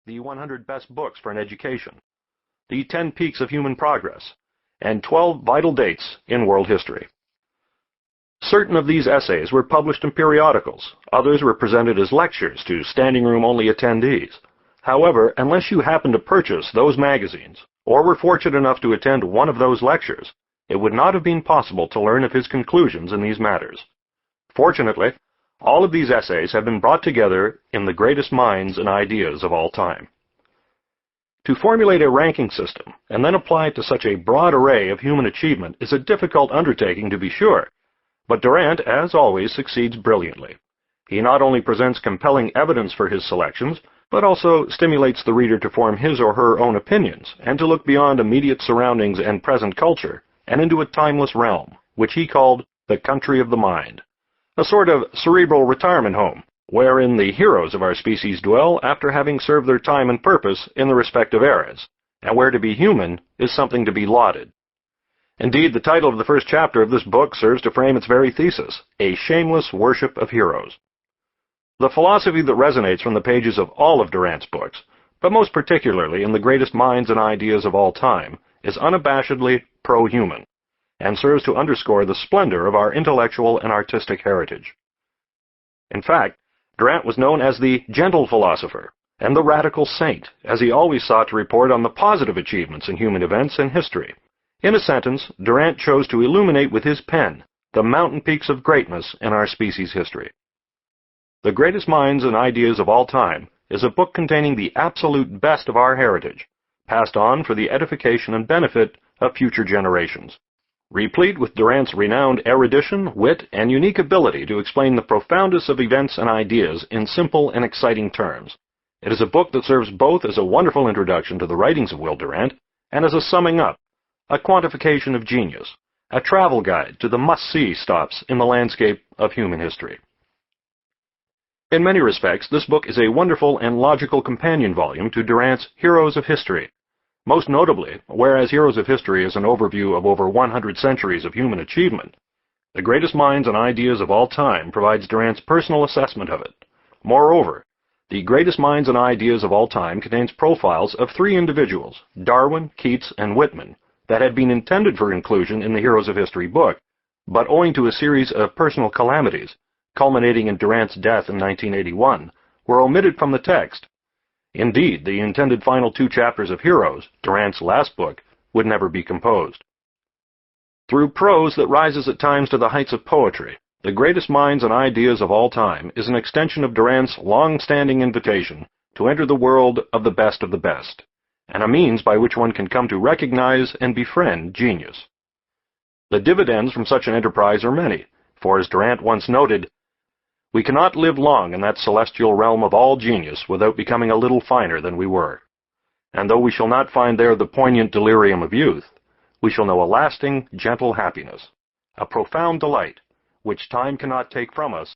the 100 Best Books for an Education, the 10 Peaks of Human Progress, and 12 Vital Dates in World History. Certain of these essays were published in periodicals. Others were presented as lectures to standing-room-only attendees. However, unless you happened to purchase those magazines, or were fortunate enough to attend one of those lectures, it would not have been possible to learn of his conclusions in these matters. Fortunately, all of these essays have been brought together in the greatest minds and ideas of all time. To formulate a ranking system and then apply it to such a broad array of human achievement is a difficult undertaking, to be sure, but Durant, as always, succeeds brilliantly. He not only presents compelling evidence for his selections, but also stimulates the reader to form his or her own opinions and to look beyond immediate surroundings and present culture and into a timeless realm, which he called the country of the mind, a sort of cerebral retirement home, wherein the heroes of our species dwell after having served their time and purpose in the respective eras, and where to be human is something to be lauded. Indeed, the title of the first chapter of this book serves to frame its very thesis, a shameless worship of heroes. The philosophy that resonates from the pages of all of Durant's books, but most particularly in the greatest minds and ideas of all time, is unabashedly pro-human, and serves to underscore the splendor of our intellectual and artistic heritage. In fact, Durant was known as the gentle philosopher and the radical saint, as he always sought to report on the positive achievements in human events and history. In a sentence, Durant chose to illuminate with his pen the mountain peaks of greatness in our species' history. The Greatest Minds and Ideas of All Time is a book containing the absolute best of our heritage, passed on for the edification and benefit of future generations. Replete with Durant's renowned erudition, wit, and unique ability to explain the profoundest of events and ideas in simple and exciting terms, it is a book that serves both as a wonderful introduction to the writings of Will Durant and as a summing up, a quantification of genius, a travel guide to the must-see stops in the landscape of human history. In many respects, this book is a wonderful and logical companion volume to Durant's Heroes of History. Most notably, whereas Heroes of History is an overview of over 100 centuries of human achievement, The Greatest Minds and Ideas of All Time provides Durant's personal assessment of it. Moreover, The Greatest Minds and Ideas of All Time contains profiles of 3 individuals, Darwin, Keats, and Whitman, that had been intended for inclusion in the Heroes of History book, but owing to a series of personal calamities, culminating in Durant's death in 1981, were omitted from the text. Indeed, the intended final 2 chapters of Heroes, Durant's last book, would never be composed. Through prose that rises at times to the heights of poetry, The Greatest Minds and Ideas of All Time is an extension of Durant's long-standing invitation to enter the world of the best, and a means by which one can come to recognize and befriend genius. The dividends from such an enterprise are many, for as Durant once noted, "We cannot live long in that celestial realm of all genius without becoming a little finer than we were. And though we shall not find there the poignant delirium of youth, we shall know a lasting, gentle happiness, a profound delight, which time cannot take from us,